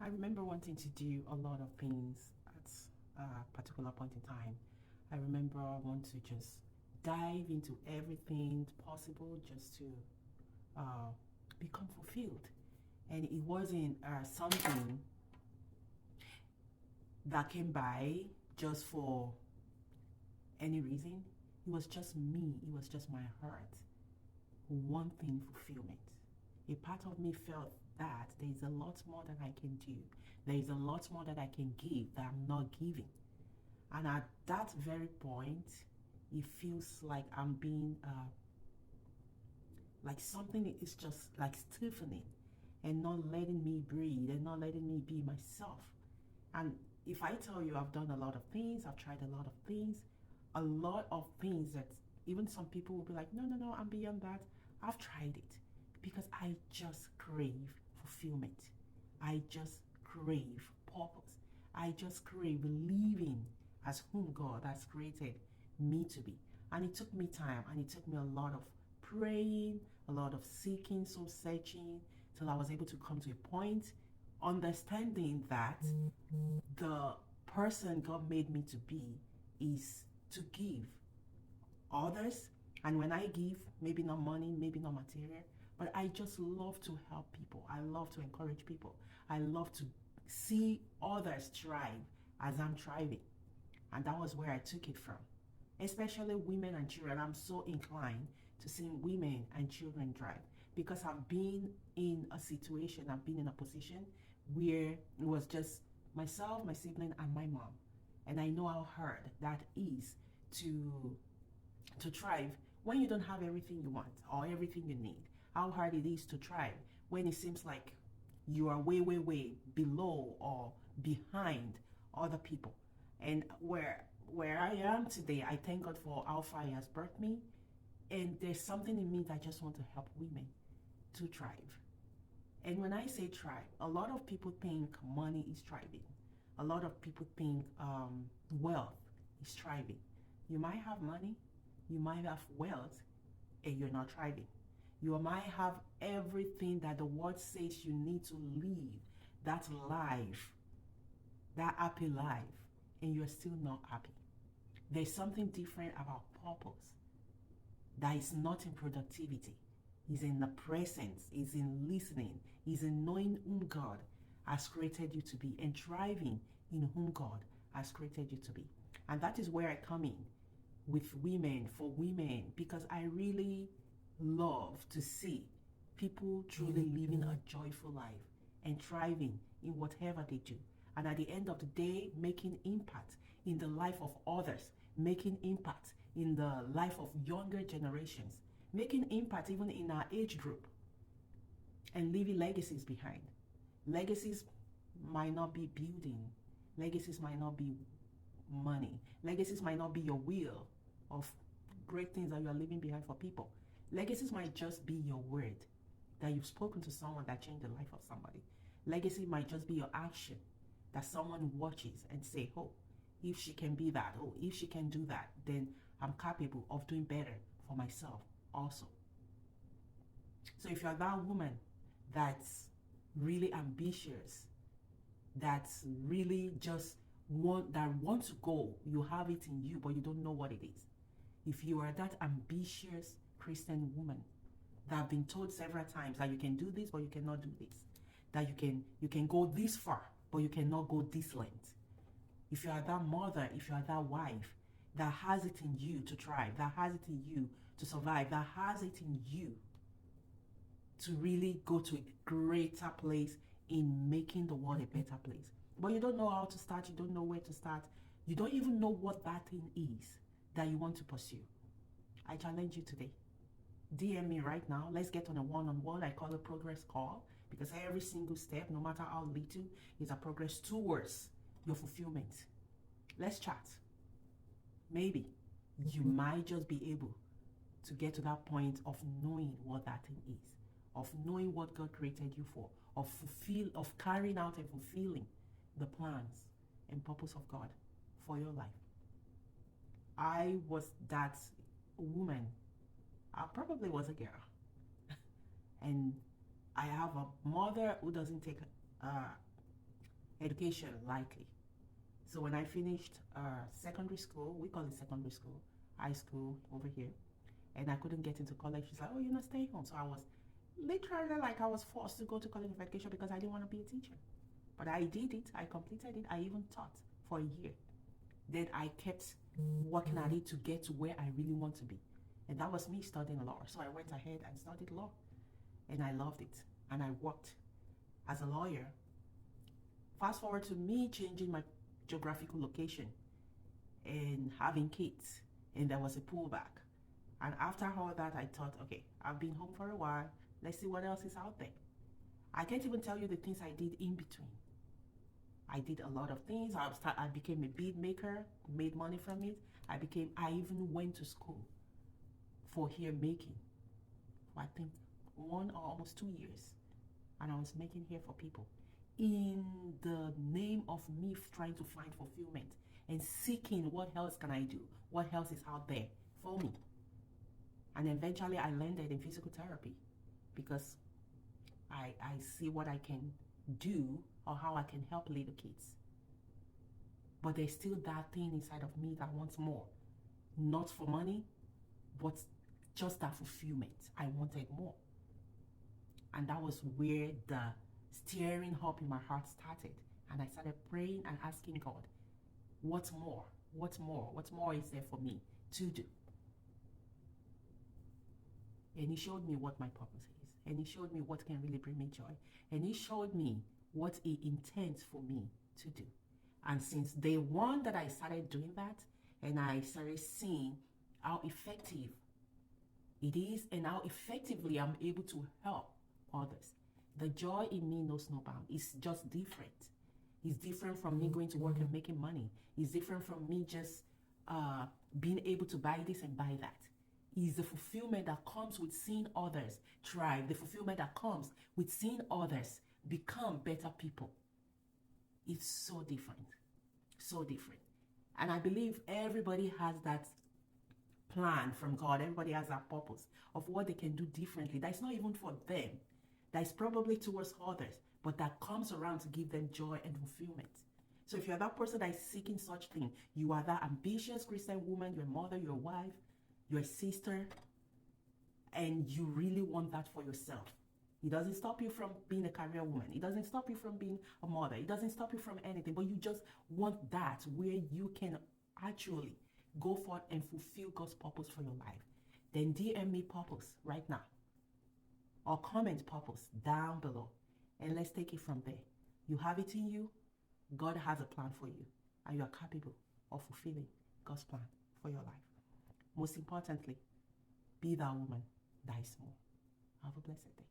I remember wanting to do a lot of things at a particular point in time. I remember I want to just dive into everything possible just to uh, become fulfilled. And it wasn't something that came by just for any reason. It was just me, it was just my heart wanting fulfillment. A part of me felt that there is a lot more that I can do. There is a lot more that I can give that I'm not giving. And at that very point, it feels like I'm being, like something is just like stiffening and not letting me breathe and not letting me be myself. And if I tell you I've done a lot of things, I've tried a lot of things that even some people will be like, no, no, no, I'm beyond that. I've tried it because I just crave fulfillment. I just crave purpose. I just crave living as whom God has created me to be. And it took me time and it took me a lot of praying, a lot of seeking, soul searching, till I was able to come to a point understanding that the person God made me to be is to give others. And when I give, maybe not money, maybe not material, but I just love to help people. I love to encourage people. I love to see others thrive as I'm thriving. And that was where I took it from. Especially women and children. I'm so inclined to see women and children thrive because I've been in a situation, I've been in a position where it was just myself, my sibling, and my mom. And I know how hard that is to thrive when you don't have everything you want or everything you need. How hard it is to thrive when it seems like you are way, way, way below or behind other people. And where I am today, I thank God for how far He has brought me. And there's something in me that just want to help women to thrive. And when I say thrive, a lot of people think money is thriving. A lot of people think wealth is thriving. You might have money, you might have wealth, and you're not thriving. You might have everything that the word says you need to live that life, that happy life, and you're still not happy. There's something different about purpose that is not in productivity, is in the presence, is in listening, is in knowing whom God has created you to be and thriving in whom God has created you to be. And that is where I come in with women, for women, because I really love to see people truly living a joyful life and thriving in whatever they do. And at the end of the day, making impact in the life of others, making impact in the life of younger generations, making impact even in our age group, and leaving legacies behind. Legacies might not be building, legacies might not be money, legacies might not be your will of great things that you are leaving behind for people. Legacies might just be your word that you've spoken to someone that changed the life of somebody. Legacy might just be your action that someone watches and say, oh, if she can be that, oh, if she can do that, then I'm capable of doing better for myself also. So if you're that woman that's really ambitious, that's really just want to go, you have it in you, but you don't know what it is. If you are that ambitious Christian woman that have been told several times that you can do this, but you cannot do this, that you can go this far, but you cannot go this length. If you are that mother, if you are that wife that has it in you to thrive, that has it in you to survive, that has it in you to really go to a greater place in making the world a better place. But you don't know how to start, you don't know where to start, you don't even know what that thing is that you want to pursue. I challenge you today. DM me right now. Let's get on a one-on-one. I call it progress call because every single step, no matter how little, is a progress towards your fulfillment. Let's chat. Maybe you might just be able to get to that point of knowing what that thing is, of knowing what God created you for, of carrying out and fulfilling the plans and purpose of God for your life. I was that woman. I probably was a girl. And I have a mother who doesn't take education likely. So when I finished secondary school, we call it secondary school, high school over here, and I couldn't get into college, she's like, oh, you're not staying home. So I was literally like I was forced to go to college of education because I didn't want to be a teacher. But I did it. I completed it. I even taught for a year. Then I kept working at it to get to where I really want to be. And that was me studying law. So I went ahead and studied law. And I loved it. And I worked as a lawyer. Fast forward to me changing my geographical location and having kids. And there was a pullback. And after all that, I thought, okay, I've been home for a while. Let's see what else is out there. I can't even tell you the things I did in between. I did a lot of things. I became a bead maker, made money from it. I even went to school for hair making for I think 1 or almost 2 years. And I was making hair for people in the name of me trying to find fulfillment and seeking what else can I do? What else is out there for me? And eventually I landed in physical therapy because I see what I can do or how I can help little kids. But there's still that thing inside of me that wants more. Not for money, but just that fulfillment. I wanted more. And that was where the stirring up in my heart started. And I started praying and asking God, what's more? What's more? What more is there for me to do? And he showed me what my purpose is. And he showed me what can really bring me joy. And he showed me what he intends for me to do. And since day one that I started doing that, and I started seeing how effective it is and how effectively I'm able to help others, the joy in me knows no bound. It's just different. It's different from me going to work and making money. It's different from me just being able to buy this and buy that. Is the fulfillment that comes with seeing others thrive, the fulfillment that comes with seeing others become better people. It's so different, so different. And I believe everybody has that plan from God. Everybody has that purpose of what they can do differently. That's not even for them. That's probably towards others, but that comes around to give them joy and fulfillment. So if you're that person that is seeking such thing, you are that ambitious Christian woman, your mother, your wife, your sister, and you really want that for yourself. It doesn't stop you from being a career woman. It doesn't stop you from being a mother. It doesn't stop you from anything, but you just want that where you can actually go forth and fulfill God's purpose for your life. Then DM me purpose right now or comment purpose down below and let's take it from there. You have it in you. God has a plan for you and you are capable of fulfilling God's plan for your life. Most importantly, be that woman that is more. Have a blessed day.